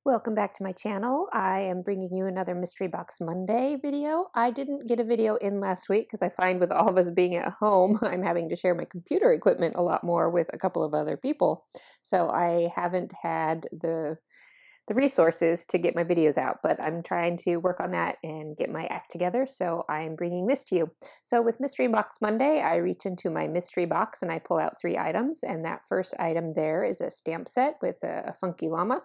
Welcome back to my channel. I am bringing you another Mystery Box Monday video. I didn't get a video in last week because I find with all of us being at home, I'm having to share my computer equipment a lot more with a couple of other people. So I haven't had the resources to get my videos out, but I'm trying to work on that and get my act together. So I'm bringing this to you. So with Mystery Box Monday, I reach into my mystery box and I pull out 3 items. And that first item there is a stamp set with a funky llama.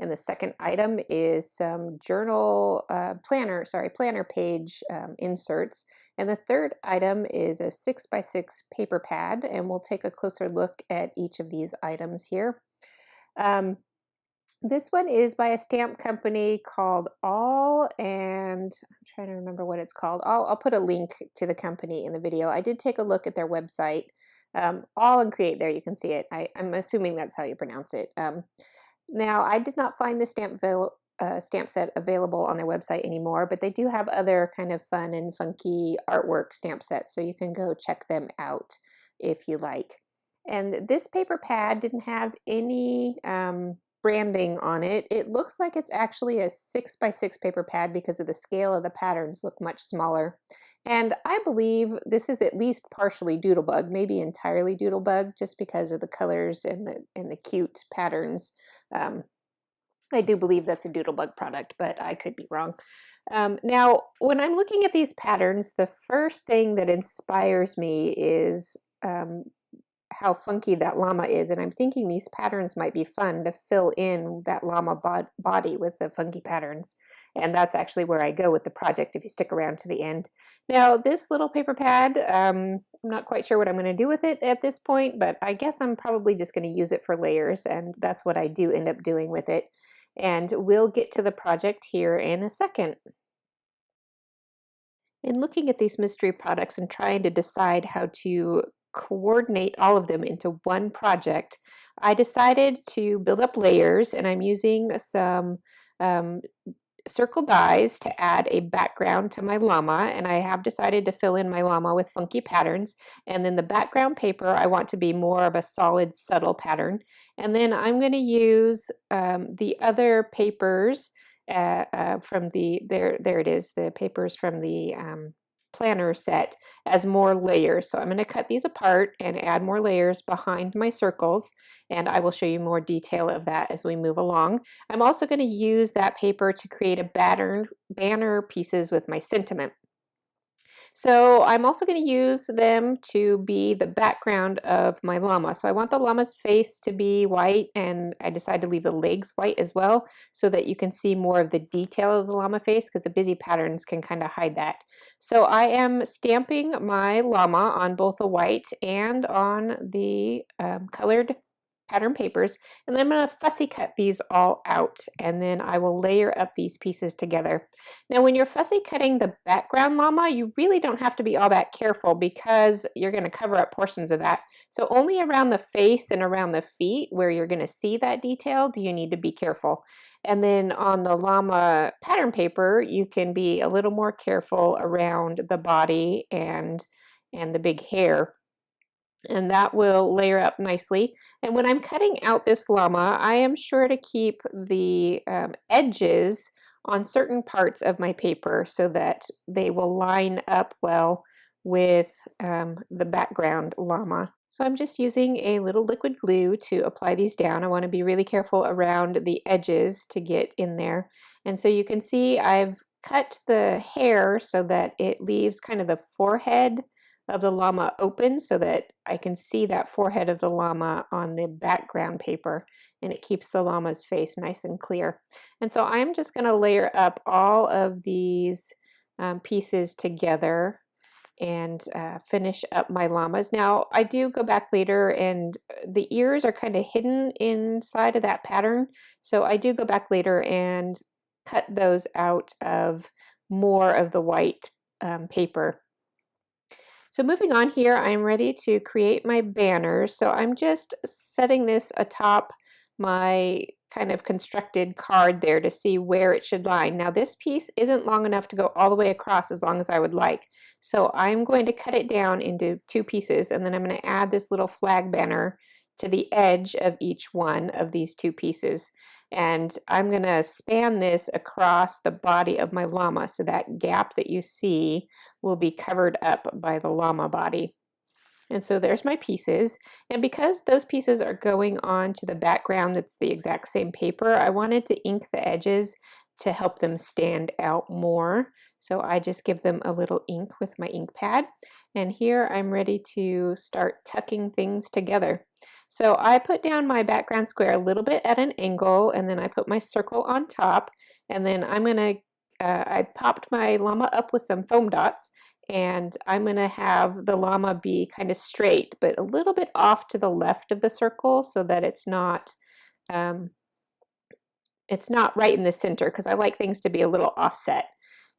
And the second item is some planner page inserts. And the third item is a 6x6 paper pad. And we'll take a closer look at each of these items here. This one is by a stamp company called All, and I'm trying to remember what it's called. I'll put a link to the company in the video. I did take a look at their website. All and Create, there you can see it. I'm assuming that's how you pronounce it. Now, I did not find the stamp set available on their website anymore, but they do have other kind of fun and funky artwork stamp sets, so you can go check them out if you like. And this paper pad didn't have any branding on it. It looks like it's actually a 6x6 paper pad because of the scale of the patterns look much smaller. And I believe this is at least partially Doodlebug, maybe entirely Doodlebug, just because of the colors and the cute patterns. I do believe that's a Doodlebug product, but I could be wrong. Now, when I'm looking at these patterns, the first thing that inspires me is how funky that llama is, and I'm thinking these patterns might be fun to fill in that llama body with the funky patterns, and that's actually where I go with the project if you stick around to the end. Now, this little paper pad, I'm not quite sure what I'm going to do with it at this point, but I guess I'm probably just going to use it for layers, and that's what I do end up doing with it. And we'll get to the project here in a second. In looking at these mystery products and trying to decide how to coordinate all of them into one project, I decided to build up layers, and I'm using some circle dies to add a background to my llama, and I have decided to fill in my llama with funky patterns. And then the background paper I want to be more of a solid, subtle pattern. And then I'm going to use the other papers from there it is, the papers from the planner set as more layers. So I'm going to cut these apart and add more layers behind my circles, and I will show you more detail of that as we move along. I'm also going to use that paper to create a banner pieces with my sentiment. So I'm also going to use them to be the background of my llama. So I want the llama's face to be white, and I decided to leave the legs white as well so that you can see more of the detail of the llama face, because the busy patterns can kind of hide that. So I am stamping my llama on both the white and on the colored pattern papers, and then I'm going to fussy cut these all out, and then I will layer up these pieces together. Now, when you're fussy cutting the background llama, you really don't have to be all that careful because you're going to cover up portions of that. So only around the face and around the feet where you're going to see that detail do you need to be careful. And then on the llama pattern paper, you can be a little more careful around the body and the big hair, and that will layer up nicely. And when I'm cutting out this llama, I am sure to keep the edges on certain parts of my paper so that they will line up well with the background llama. So I'm just using a little liquid glue to apply these down. I want to be really careful around the edges to get in there. And so you can see I've cut the hair so that it leaves kind of the forehead of the llama open so that I can see that forehead of the llama on the background paper, and it keeps the llama's face nice and clear. And so I'm just going to layer up all of these pieces together and finish up my llamas. Now, I do go back later, and the ears are kind of hidden inside of that pattern, so I do go back later and cut those out of more of the white paper. So moving on here, I'm ready to create my banners. So I'm just setting this atop my kind of constructed card there to see where it should line. Now this piece isn't long enough to go all the way across as long as I would like. So I'm going to cut it down into 2 pieces, and then I'm going to add this little flag banner to the edge of each one of these two pieces. And I'm going to span this across the body of my llama, so that gap that you see will be covered up by the llama body. And so there's my pieces. And because those pieces are going on to the background that's the exact same paper, I wanted to ink the edges to help them stand out more. So I just give them a little ink with my ink pad. And here I'm ready to start tucking things together. So I put down my background square a little bit at an angle, and then I put my circle on top. And then I popped my llama up with some foam dots, and I'm going to have the llama be kind of straight, but a little bit off to the left of the circle so that um, it's not right in the center, because I like things to be a little offset.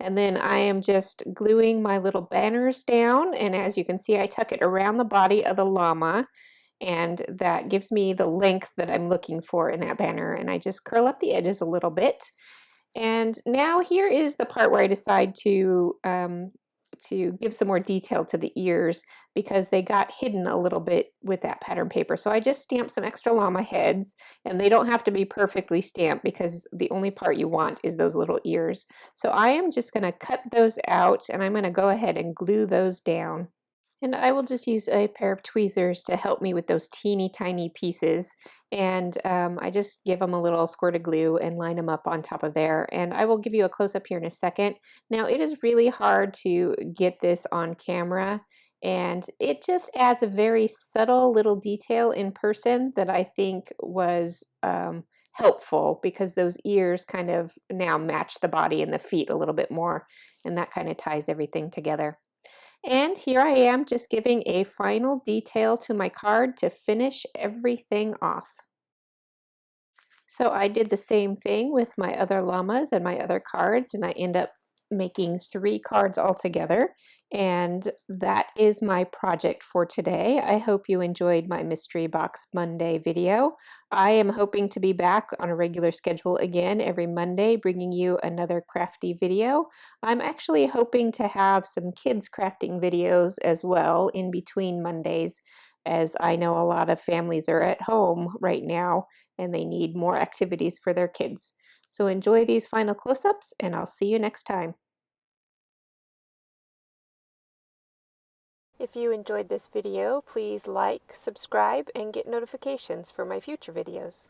And then I am just gluing my little banners down, and as you can see, I tuck it around the body of the llama, and that gives me the length that I'm looking for in that banner, and I just curl up the edges a little bit. And now here is the part where I decide to give some more detail to the ears, because they got hidden a little bit with that pattern paper. So I just stamped some extra llama heads, and they don't have to be perfectly stamped because the only part you want is those little ears. So I am just going to cut those out, and I'm going to go ahead and glue those down. And I will just use a pair of tweezers to help me with those teeny tiny pieces. And I just give them a little squirt of glue and line them up on top of there. And I will give you a close up here in a second. Now, it is really hard to get this on camera, and it just adds a very subtle little detail in person that I think was helpful, because those ears kind of now match the body and the feet a little bit more, and that kind of ties everything together. And here I am, just giving a final detail to my card to finish everything off. So I did the same thing with my other llamas and my other cards, and I end up making 3 cards altogether. And that is my project for today. I hope you enjoyed my Mystery Box Monday video. I am hoping to be back on a regular schedule again every Monday, bringing you another crafty video. I'm actually hoping to have some kids crafting videos as well in between Mondays, as I know a lot of families are at home right now and they need more activities for their kids. So enjoy these final close-ups, and I'll see you next time. If you enjoyed this video, please like, subscribe, and get notifications for my future videos.